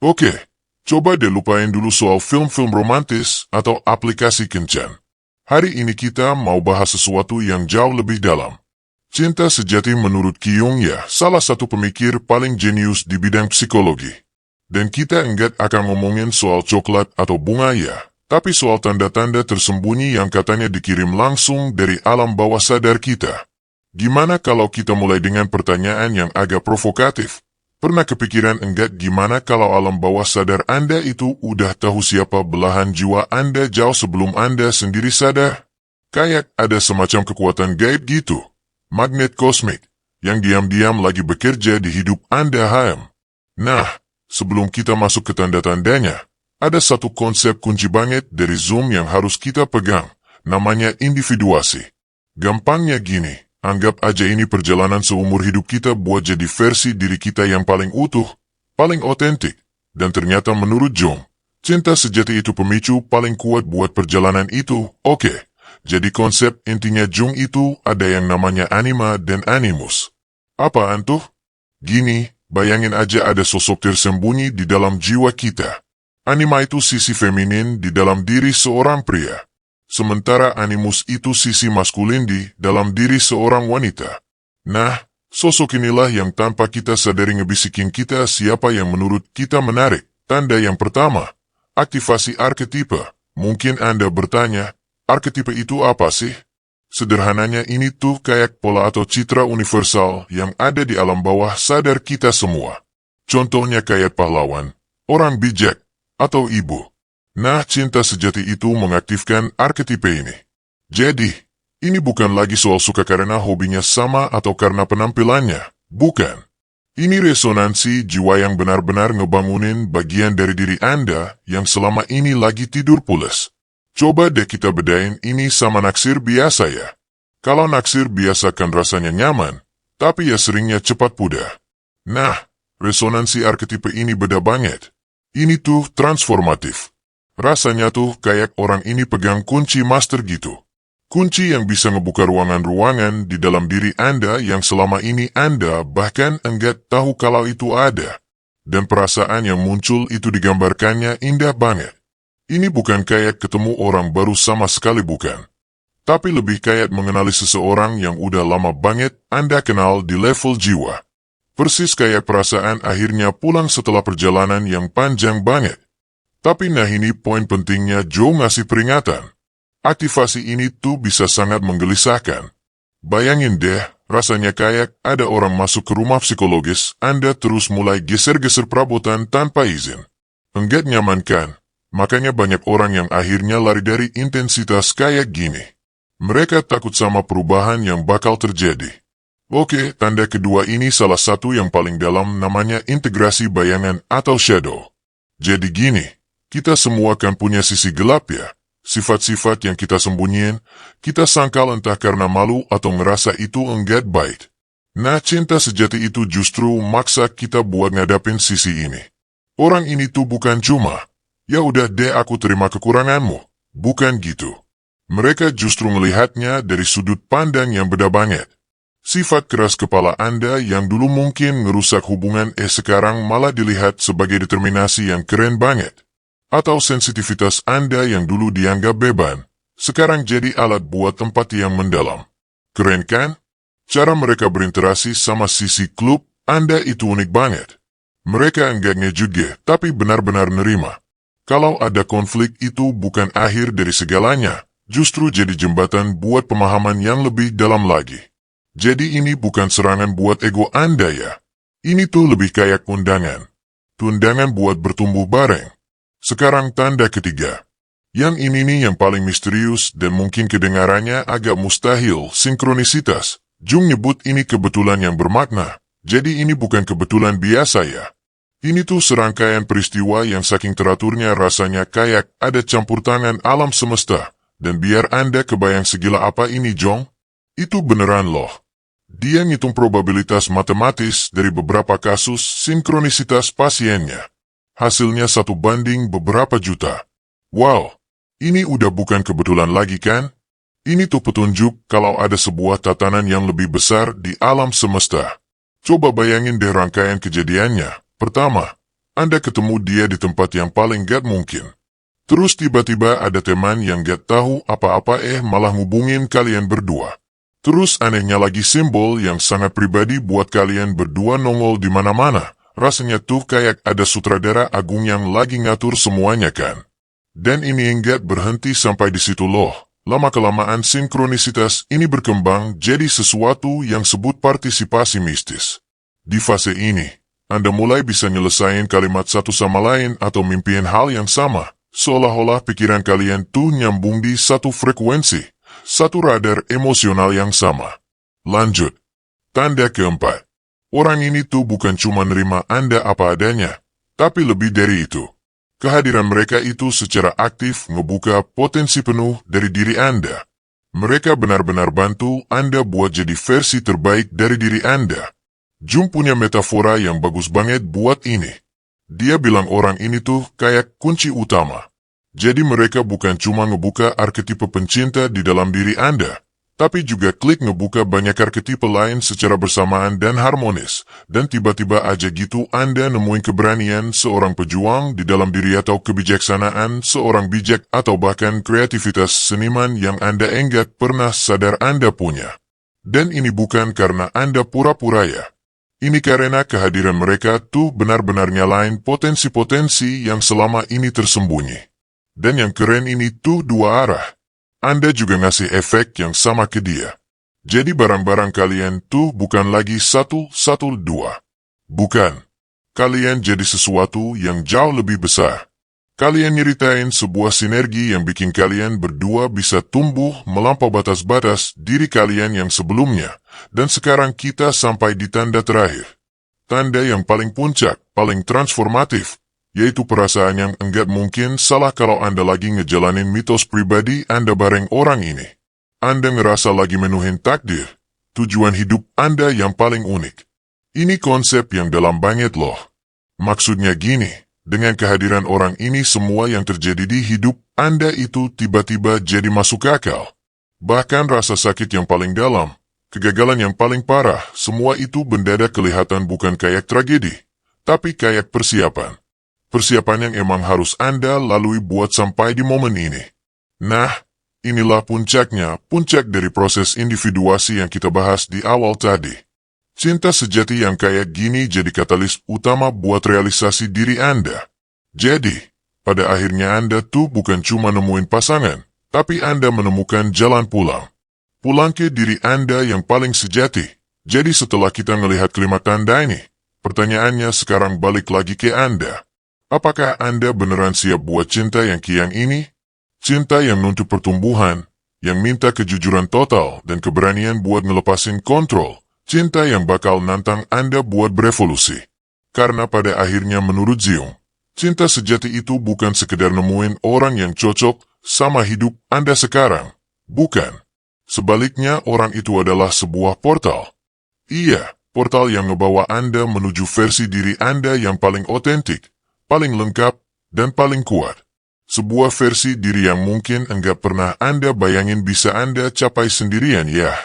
Oke, coba deh lupain dulu soal film-film romantis atau aplikasi kencan. Hari ini kita mau bahas sesuatu yang jauh lebih dalam. Cinta sejati menurut Kyung ya, salah satu pemikir paling jenius di bidang psikologi. Dan kita enggak akan ngomongin soal coklat atau bunga ya, tapi soal tanda-tanda tersembunyi yang katanya dikirim langsung dari alam bawah sadar kita. Gimana kalau kita mulai dengan pertanyaan yang agak provokatif? Pernah kepikiran enggak gimana kalau alam bawah sadar Anda itu udah tahu siapa belahan jiwa Anda jauh sebelum Anda sendiri sadar? Kayak ada semacam kekuatan gaib gitu. Magnet kosmik, yang diam-diam lagi bekerja di hidup Anda Nah, sebelum kita masuk ke tanda-tandanya, ada satu konsep kunci banget dari Zoom yang harus kita pegang, namanya individuasi. Gampangnya gini, anggap aja ini perjalanan seumur hidup kita buat jadi versi diri kita yang paling utuh, paling otentik, dan ternyata menurut Jung, cinta sejati itu pemicu paling kuat buat perjalanan itu. Oke. Jadi konsep intinya Jung itu ada yang namanya anima dan animus. Apaan tuh? Gini, bayangin aja ada sosok tersembunyi di dalam jiwa kita. Anima itu sisi feminin di dalam diri seorang pria. Sementara animus itu sisi maskulin di dalam diri seorang wanita. Nah, sosok inilah yang tanpa kita sadari ngebisikin kita siapa yang menurut kita menarik. Tanda yang pertama, aktivasi arketipe. Mungkin Anda bertanya, arketipe itu apa sih? Sederhananya ini tuh kayak pola atau citra universal yang ada di alam bawah sadar kita semua. Contohnya kayak pahlawan, orang bijak, atau ibu. Nah, cinta sejati itu mengaktifkan arketipe ini. Jadi, ini bukan lagi soal suka karena hobinya sama atau karena penampilannya. Bukan. Ini resonansi jiwa yang benar-benar ngebangunin bagian dari diri Anda yang selama ini lagi tidur pules. Coba deh kita bedain ini sama naksir biasa ya. Kalau naksir biasa kan rasanya nyaman, tapi ya seringnya cepat pudar. Nah, resonansi arketipe ini beda banget. Ini tuh transformatif. Rasanya tuh kayak orang ini pegang kunci master gitu. Kunci yang bisa ngebuka ruangan-ruangan di dalam diri Anda yang selama ini Anda bahkan enggak tahu kalau itu ada. Dan perasaan yang muncul itu digambarkannya indah banget. Ini bukan kayak ketemu orang baru sama sekali bukan. Tapi lebih kayak mengenali seseorang yang udah lama banget Anda kenal di level jiwa. Persis kayak perasaan akhirnya pulang setelah perjalanan yang panjang banget. Tapi nah ini poin pentingnya Joe ngasih peringatan. Aktivasi ini tuh bisa sangat menggelisahkan. Bayangin deh, rasanya kayak ada orang masuk ke rumah psikologis, Anda terus mulai geser-geser perabotan tanpa izin. Enggak nyaman kan? Makanya banyak orang yang akhirnya lari dari intensitas kayak gini. Mereka takut sama perubahan yang bakal terjadi. Oke, tanda kedua ini salah satu yang paling dalam namanya integrasi bayangan atau shadow. Jadi gini, kita semua kan punya sisi gelap ya. Sifat-sifat yang kita sembunyiin, kita sangkal entah karena malu atau ngerasa itu enggak baik. Nah, cinta sejati itu justru maksa kita buat ngadapin sisi ini. Orang ini tuh bukan cuma, ya udah deh aku terima kekuranganmu. Bukan gitu. Mereka justru melihatnya dari sudut pandang yang beda banget. Sifat keras kepala Anda yang dulu mungkin ngerusak hubungan sekarang malah dilihat sebagai determinasi yang keren banget. Atau sensitivitas Anda yang dulu dianggap beban, sekarang jadi alat buat empati yang mendalam. Keren kan? Cara mereka berinteraksi sama sisi klub Anda itu unik banget. Mereka enggak ngejuge, tapi benar-benar nerima. Kalau ada konflik itu bukan akhir dari segalanya, justru jadi jembatan buat pemahaman yang lebih dalam lagi. Jadi ini bukan serangan buat ego Anda ya. Ini tuh lebih kayak undangan. Tundangan buat bertumbuh bareng. Sekarang tanda ketiga. Yang ini nih yang paling misterius dan mungkin kedengarannya agak mustahil, sinkronisitas. Jung nyebut ini kebetulan yang bermakna. Jadi ini bukan kebetulan biasa ya. Ini tuh serangkaian peristiwa yang saking teraturnya rasanya kayak ada campur tangan alam semesta. Dan biar Anda kebayang segila apa ini Jong, itu beneran loh. Dia ngitung probabilitas matematis dari beberapa kasus sinkronisitas pasiennya. Hasilnya 1 banding beberapa juta. Wow, ini udah bukan kebetulan lagi kan? Ini tuh petunjuk kalau ada sebuah tatanan yang lebih besar di alam semesta. Coba bayangin deh rangkaian kejadiannya. Pertama, Anda ketemu dia di tempat yang paling gak mungkin. Terus tiba-tiba ada teman yang gak tahu apa-apa malah ngubungin kalian berdua. Terus anehnya lagi simbol yang sangat pribadi buat kalian berdua nongol di mana-mana. Rasanya tuh kayak ada sutradara agung yang lagi ngatur semuanya kan. Dan ini enggak berhenti sampai di situ loh. Lama-kelamaan sinkronisitas ini berkembang jadi sesuatu yang sebut partisipasi mistis. Di fase ini, Anda mulai bisa nyelesain kalimat satu sama lain atau mimpiin hal yang sama. Seolah-olah pikiran kalian tuh nyambung di satu frekuensi, satu radar emosional yang sama. Lanjut. Tanda keempat. Orang ini tuh bukan cuma nerima Anda apa adanya, tapi lebih dari itu. Kehadiran mereka itu secara aktif ngebuka potensi penuh dari diri Anda. Mereka benar-benar bantu Anda buat jadi versi terbaik dari diri Anda. Jung punya metafora yang bagus banget buat ini. Dia bilang orang ini tuh kayak kunci utama. Jadi mereka bukan cuma ngebuka arketipe pencinta di dalam diri Anda, tapi juga klik ngebuka banyak arketipe lain secara bersamaan dan harmonis. Dan tiba-tiba aja gitu Anda nemuin keberanian seorang pejuang di dalam diri atau kebijaksanaan seorang bijak atau bahkan kreativitas seniman yang Anda enggak pernah sadar Anda punya. Dan ini bukan karena Anda pura-pura ya. Ini karena kehadiran mereka tuh benar-benar nyalain potensi-potensi yang selama ini tersembunyi. Dan yang keren ini tuh dua arah. Anda juga ngasih efek yang sama ke dia. Jadi barang-barang kalian tuh bukan lagi 1-1-2. Bukan. Kalian jadi sesuatu yang jauh lebih besar. Kalian nyeritain sebuah sinergi yang bikin kalian berdua bisa tumbuh melampau batas-batas diri kalian yang sebelumnya. Dan sekarang kita sampai di tanda terakhir. Tanda yang paling puncak, paling transformatif. Yaitu perasaan yang enggak mungkin salah kalau Anda lagi ngejalanin mitos pribadi Anda bareng orang ini. Anda ngerasa lagi menuhin takdir, tujuan hidup Anda yang paling unik. Ini konsep yang dalam banget loh. Maksudnya gini, dengan kehadiran orang ini semua yang terjadi di hidup Anda itu tiba-tiba jadi masuk akal. Bahkan rasa sakit yang paling dalam, kegagalan yang paling parah, semua itu mendadak kelihatan bukan kayak tragedi, tapi kayak persiapan. Persiapan yang emang harus Anda lalui buat sampai di momen ini. Nah, inilah puncaknya, puncak dari proses individuasi yang kita bahas di awal tadi. Cinta sejati yang kayak gini jadi katalis utama buat realisasi diri Anda. Jadi, pada akhirnya Anda tuh bukan cuma nemuin pasangan, tapi Anda menemukan jalan pulang. Pulang ke diri Anda yang paling sejati. Jadi setelah kita ngelihat kelima tanda ini, pertanyaannya sekarang balik lagi ke Anda. Apakah Anda beneran siap buat cinta yang kian ini? Cinta yang nuntut pertumbuhan, yang minta kejujuran total dan keberanian buat ngelepasin kontrol. Cinta yang bakal nantang Anda buat berevolusi. Karena pada akhirnya menurut Jung, cinta sejati itu bukan sekedar nemuin orang yang cocok sama hidup Anda sekarang. Bukan. Sebaliknya orang itu adalah sebuah portal. Iya, portal yang ngebawa Anda menuju versi diri Anda yang paling otentik, paling lengkap, dan paling kuat. Sebuah versi diri yang mungkin enggak pernah Anda bayangin bisa Anda capai sendirian ya.